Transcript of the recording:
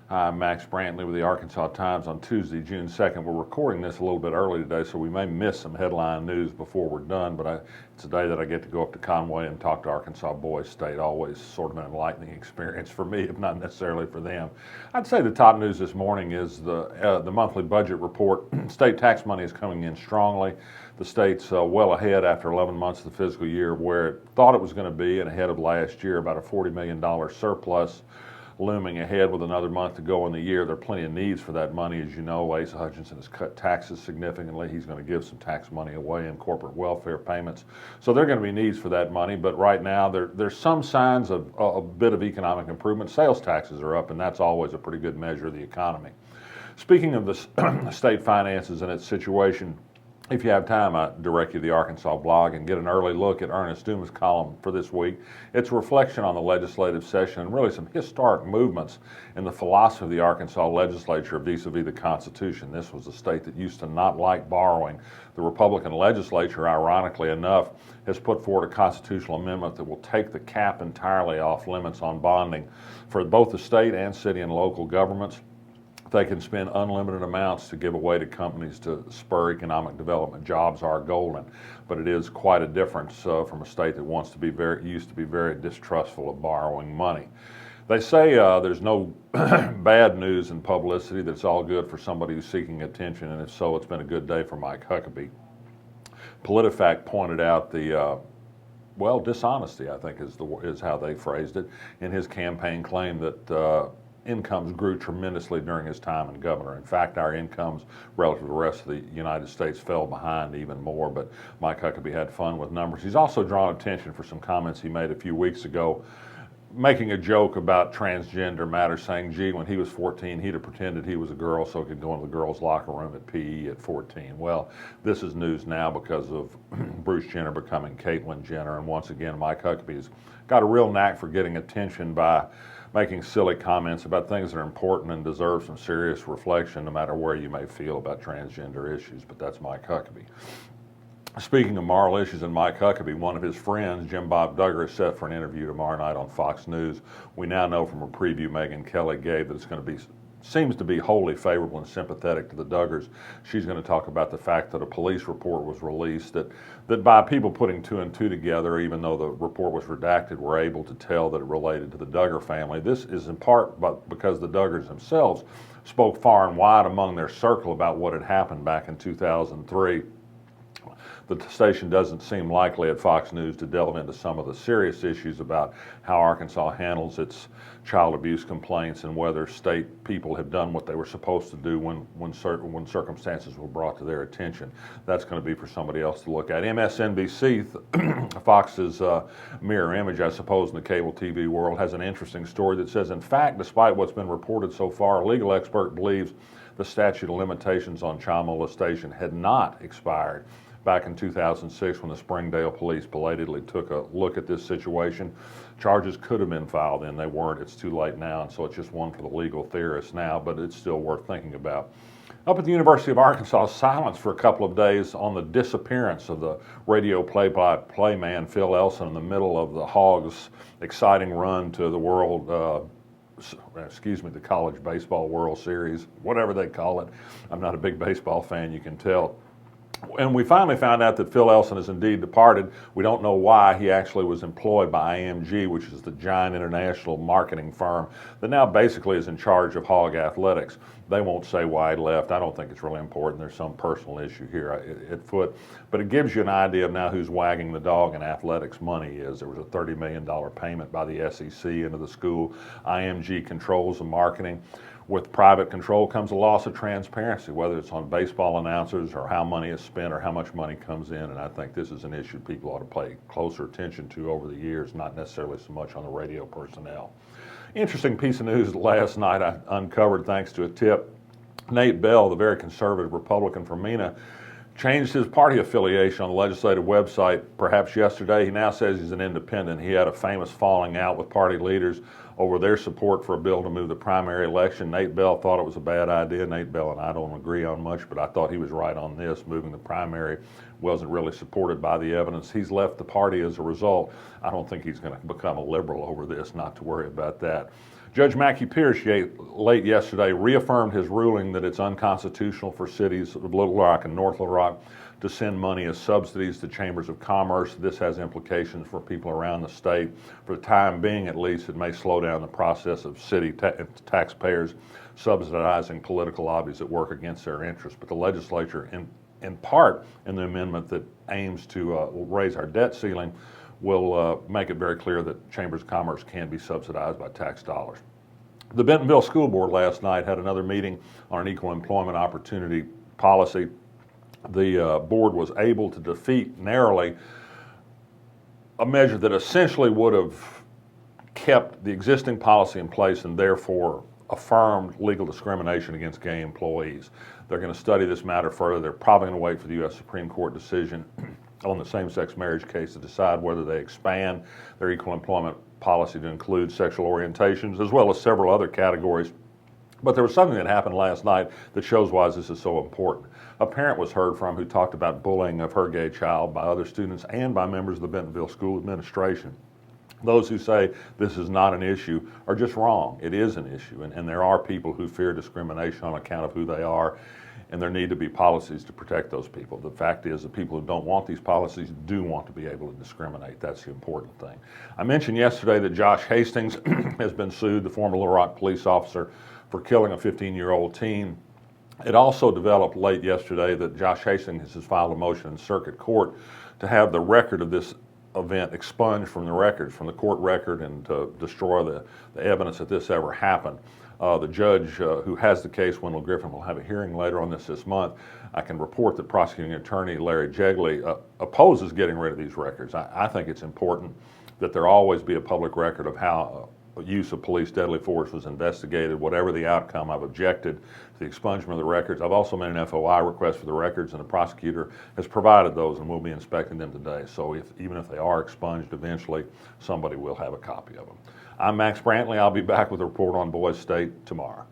Hi, I'm Max Brantley with the Arkansas Times on Tuesday, June 2nd. We're recording this a little bit early today, so we may miss some headline news before we're done, but it's a day that I get to go up to Conway and talk to Arkansas Boys State. Always sort of an enlightening experience for me, if not necessarily for them. I'd say the top news this morning is the monthly budget report. State tax money is coming in strongly. The state's well ahead after 11 months of the fiscal year where it thought it was going to be, and ahead of last year, about a $40 million surplus looming ahead with another month to go in the year. There are plenty of needs for that money. As you know, Asa Hutchinson has cut taxes significantly. He's going to give some tax money away in corporate welfare payments. So there are going to be needs for that money. But right now, there's some signs of a bit of economic improvement. Sales taxes are up, and that's always a pretty good measure of the economy. Speaking of the state finances and its situation, if you have time, I direct you to the Arkansas blog and get an early look at Ernest Dumas' column for this week. It's a reflection on the legislative session and really some historic movements in the philosophy of the Arkansas legislature vis-a-vis the Constitution. This was a state that used to not like borrowing. The Republican legislature, ironically enough, has put forward a constitutional amendment that will take the cap entirely off limits on bonding for both the state and city and local governments. They can spend unlimited amounts to give away to companies to spur economic development. Jobs are golden, but it is quite a difference from a state that used to be very distrustful of borrowing money. They say there's no bad news in publicity, that it's all good for somebody who's seeking attention, and if so, it's been a good day for Mike Huckabee. PolitiFact pointed out the dishonesty, I think is how they phrased it, in his campaign claim that incomes grew tremendously during his time as governor. In fact, our incomes relative to the rest of the United States fell behind even more, but Mike Huckabee had fun with numbers. He's also drawn attention for some comments he made a few weeks ago, making a joke about transgender matters, saying, gee, when he was 14, he'd have pretended he was a girl so he could go into the girls' locker room at PE at 14. Well, this is news now because of Bruce Jenner becoming Caitlyn Jenner, and once again, Mike Huckabee's got a real knack for getting attention by making silly comments about things that are important and deserve some serious reflection, no matter where you may feel about transgender issues. But that's Mike Huckabee. Speaking of moral issues and Mike Huckabee, one of his friends, Jim Bob Duggar, is set for an interview tomorrow night on Fox News. We now know from a preview Megyn Kelly gave that it's going to be seems to be wholly favorable and sympathetic to the Duggars. She's going to talk about the fact that a police report was released that by people putting two and two together, even though the report was redacted, were able to tell that it related to the Duggar family. This is in part because the Duggars themselves spoke far and wide among their circle about what had happened back in 2003. The station doesn't seem likely at Fox News to delve into some of the serious issues about how Arkansas handles its child abuse complaints and whether state people have done what they were supposed to do when circumstances were brought to their attention. That's going to be for somebody else to look at. MSNBC, Fox's mirror image, I suppose, in the cable TV world, has an interesting story that says, in fact, despite what's been reported so far, a legal expert believes the statute of limitations on child molestation had not expired back in 2006 when the Springdale police belatedly took a look at this situation. Charges could have been filed and they weren't. It's too late now, and so it's just one for the legal theorists now, but it's still worth thinking about. Up at the University of Arkansas, silence for a couple of days on the disappearance of the radio play-by-play man Phil Elson in the middle of the Hogs' exciting run to the the College Baseball World Series, whatever they call it. I'm not a big baseball fan, you can tell. And we finally found out that Phil Elson has indeed departed. We don't know why. He actually was employed by IMG, which is the giant international marketing firm that now basically is in charge of Hog Athletics. They won't say why he left. I don't think it's really important. There's some personal issue here at foot. But it gives you an idea of now who's wagging the dog in athletics money is. There was a $30 million payment by the SEC into the school. IMG controls the marketing. With private control comes a loss of transparency, whether it's on baseball announcers or how money is spent or how much money comes in. And I think this is an issue people ought to pay closer attention to over the years, not necessarily so much on the radio personnel. Interesting piece of news last night I uncovered thanks to a tip. Nate Bell, the very conservative Republican from Mena, changed his party affiliation on the legislative website perhaps yesterday. He now says he's an independent. He had a famous falling out with party leaders over their support for a bill to move the primary election. Nate Bell thought it was a bad idea. Nate Bell and I don't agree on much, but I thought he was right on this. Moving the primary wasn't really supported by the evidence. He's left the party as a result. I don't think he's going to become a liberal over this, not to worry about that. Judge Mackie Pierce late yesterday reaffirmed his ruling that it's unconstitutional for cities of Little Rock and North Little Rock to send money as subsidies to chambers of commerce. This has implications for people around the state. For the time being, at least, it may slow down the process of city taxpayers subsidizing political lobbies that work against their interests. But the legislature, in part in the amendment that aims to raise our debt ceiling, will make it very clear that chambers of commerce can be subsidized by tax dollars. The Bentonville School Board last night had another meeting on an equal employment opportunity policy. The board was able to defeat narrowly a measure that essentially would have kept the existing policy in place and therefore affirmed legal discrimination against gay employees. They're going to study this matter further. They're probably going to wait for the U.S. Supreme Court decision on the same-sex marriage case to decide whether they expand their equal employment policy to include sexual orientations as well as several other categories. But there was something that happened last night that shows why this is so important. A parent was heard from who talked about bullying of her gay child by other students and by members of the Bentonville School Administration. Those who say this is not an issue are just wrong. It is an issue, and there are people who fear discrimination on account of who they are, and there need to be policies to protect those people. The fact is, the people who don't want these policies do want to be able to discriminate. That's the important thing. I mentioned yesterday that Josh Hastings has been sued, the former Little Rock police officer, for killing a 15-year-old teen. It also developed late yesterday that Josh Hastings has filed a motion in circuit court to have the record of this event expunged from the records, from the court record, and to destroy the evidence that this ever happened. The judge who has the case, Wendell Griffin, will have a hearing later on this month. I can report that prosecuting attorney Larry Jegley opposes getting rid of these records. I think it's important that there always be a public record of how use of police deadly force was investigated. Whatever the outcome, I've objected to the expungement of the records. I've also made an FOI request for the records, and the prosecutor has provided those, and we'll be inspecting them today. So even if they are expunged eventually, somebody will have a copy of them. I'm Max Brantley. I'll be back with a report on Boys State tomorrow.